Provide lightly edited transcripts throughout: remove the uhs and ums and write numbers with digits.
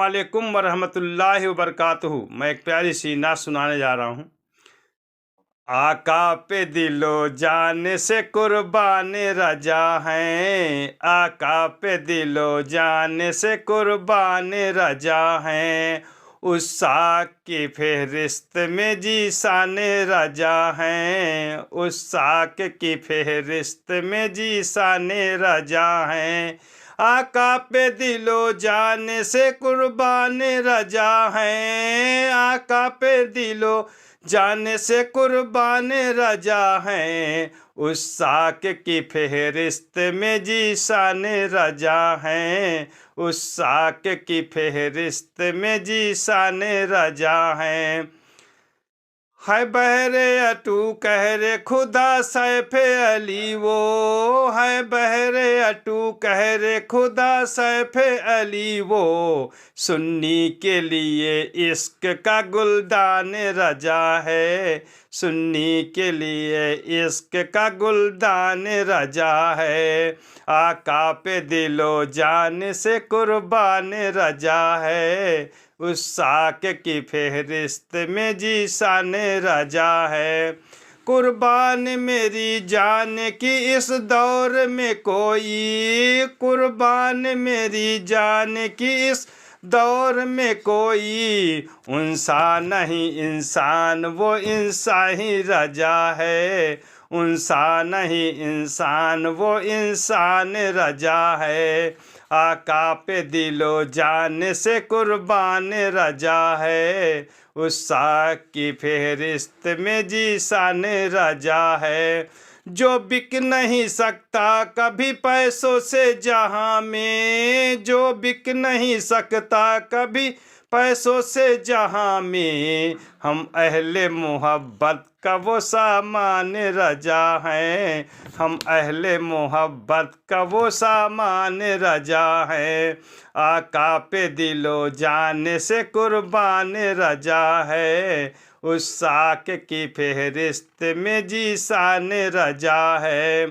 अस्सलामुअलैकुम वरहमतुल्लाहि वबरकातुहू। मैं एक प्यारी सी नात सुनाने जा रहा हूँ। आका पे दिलो जान से कुर्बान रजा हैं, आका पे दिलो जान से कुर्बान रजा हैं। उस साक की फहरिस्त में जी शान रजा हैं, उस साक की फहरिस्त में जी शान रजा हैं। आका पे दिलो जान से कुर्बान रजा हैं, आका पे दिलो जान से कुर्बान रजा हैं। उस साक की फहरिस्त में जी शान रजा हैं, उस साक की फहरिस्त में जी शान रजा हैं। है बहरे अटू कहरे खुदा सैफे अली वो, है बहरे अटू कहरे खुदा सैफे अली वो। सुन्नी के लिए इश्क का गुलदान रजा है, सुन्नी के लिए इश्क का गुलदान रजा है। आका पे दिलो जान से कुर्बान रजा है, उस साक की फहरिस्त में जी शान रजा है। कुर्बान मेरी जान की इस दौर में कोई, कुर्बान मेरी जान की इस दौर में कोई। उनसा नहीं इंसान वो इंसान ही रजा है, उनसा नहीं इंसान वो इंसान रजा है। आका पे दिलो जान से कुर्बान रजा है, उस साक की फहरिस्त में जी शान रजा है। जो बिक नहीं सकता कभी पैसों से जहाँ में, जो बिक नहीं सकता कभी पैसों से जहाँ में। हम अहले मोहब्बत का वो सामान रजा हैं, हम अहले मोहब्बत का वो सामान रजा हैं। आका पे दिलो जान से कुर्बान रजा है, उस साक की फहरिस्त में जी शान रजा है।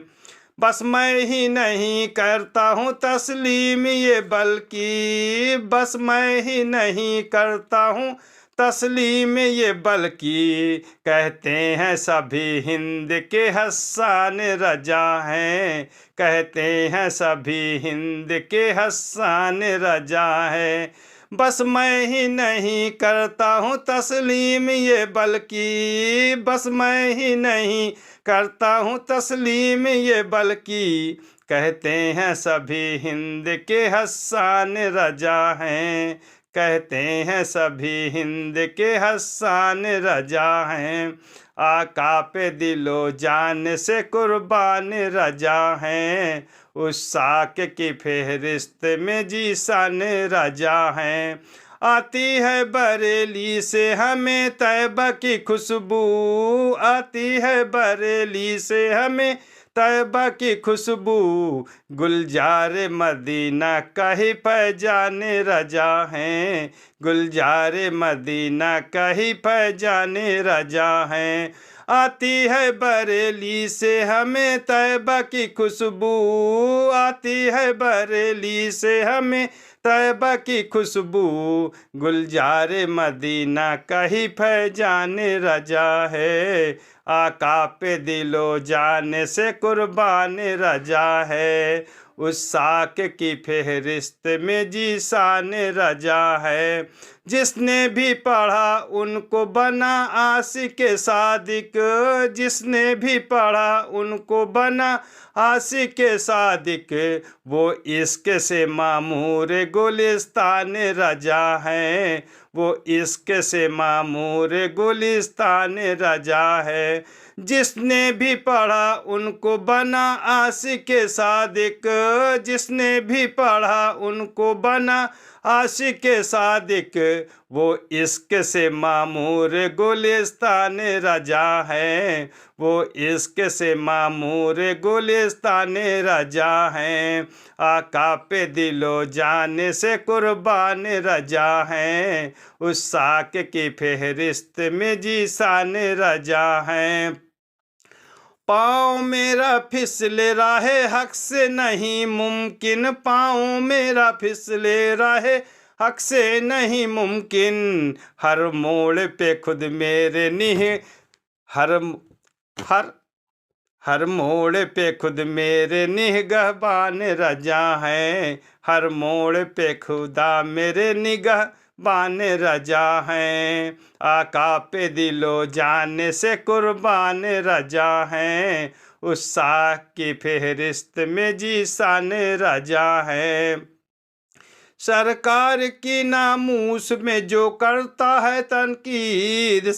बस मैं ही नहीं करता हूँ तस्लीम ये बल्कि, बस मैं ही नहीं करता हूँ तस्लीम ये बल्कि। कहते हैं सभी हिंद के हस्सान रजा हैं, कहते हैं सभी हिंद के हस्सान रजा हैं। बस मैं ही नहीं करता हूँ तस्लीम ये बल्कि, बस मैं ही नहीं करता हूँ तस्लीम ये बल्कि। कहते हैं सभी हिंद के हस्सान रजा हैं, कहते हैं सभी हिंद के हस्सान रजा हैं। आका पे दिलो जान से कुर्बान रजा हैं, उस साक की फहरिस्त में जी शान रजा हैं। आती है बरेली से हमें तैबा की खुशबू, आती है बरेली से हमें तैबा की खुशबू। गुलजार मदीना का ही फैजान रजा हैं, गुलजार मदीना का ही फैजान रजा हैं। आती है बरेली से हमें तैबा की खुशबू, आती है बरेली से हमें तैबा की खुशबू। गुलजार मदीना का ही फैजान रजा है, आका पे दिलो जान से कुर्बान रजा है। उस साक की फहरिस्त में जी शान रजा है। जिसने भी पढ़ा उनको बना आशिक सादिक, जिसने भी पढ़ा उनको बना आशिक सादिक। वो इश्क से मामूर गुलिस्तान रजा हैं, वो इश्क से मामूर गुलिस्तान रजा है। जिसने भी पढ़ा उनको बना आशिक सादिक, जिसने भी पढ़ा उनको बना आशिक सादिक। वो इश्क से मामूर गुलिस्तान रजा हैं, वो इश्क से मामूर गुलिस्तान रजा हैं। आका पे दिलो जान से कुर्बान रजा हैं, उस साक की फहरिस्त में जी शान रजा हैं। पाँव मेरा फिसले राहे हक से नहीं मुमकिन, पाँव मेरा फिसले राहे हक से नहीं मुमकिन, हर मोड़ पे खुद मेरे हर हर हर मोड़ पे खुद मेरे निगहबान रजा हैं, हर मोड़ पे खुदा मेरे निगहबान रजा हैं। आका पे दिलो जान से कुर्बान रजा हैं, उस साख की फहरिस्त में जीसान रजा हैं। सरकार की नामूस में जो करता है तनकीद,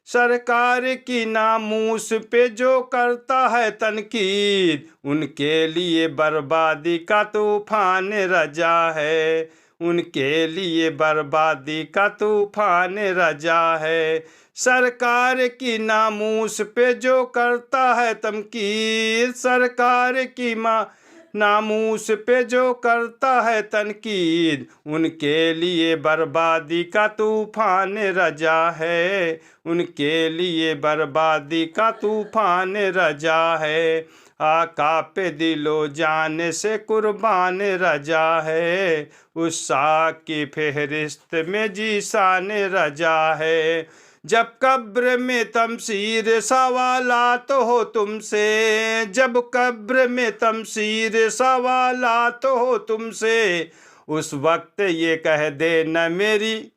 सरकार की नामूस पे जो करता है तनकीद, उनके लिए बर्बादी का तूफान रजा है, उनके लिए बर्बादी का तूफान रजा है। सरकार की नामूस पे जो करता है तनकीद, सरकार की नामूस पे जो करता है तनकीद, उनके लिए बर्बादी का तूफान रजा है, उनके लिए बर्बादी का तूफान रजा है। आका पे दिलो जान से कुर्बान रजा है, उस साख की फहरिस्त में जीसान रजा है। जब कब्र में तमसीर सवालात हो तुमसे, जब कब्र में तमसीर सवालात हो तुमसे, उस वक्त ये कह देना मेरी,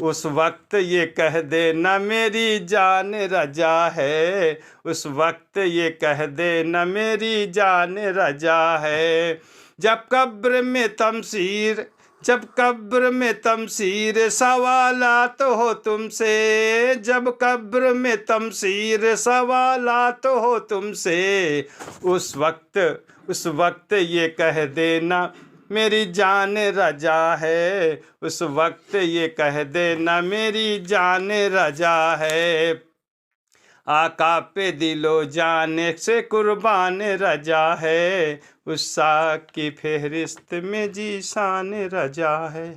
उस वक्त ये कह देना मेरी जान रजा है, उस वक्त ये कह देना मेरी जान रजा है। जब कब्र में तमसीर, जब कब्र में तमसीर सवालात हो तुमसे, जब कब्र में तमसीर सवालात हो तुमसे, उस वक्त ये कह देना मेरी जान रजा है, उस वक्त ये कह देना मेरी जान रजा है। आका पे दिलो जाने से कुर्बान रजा है, उस साख की फहरिस्त में जीशान रजा है।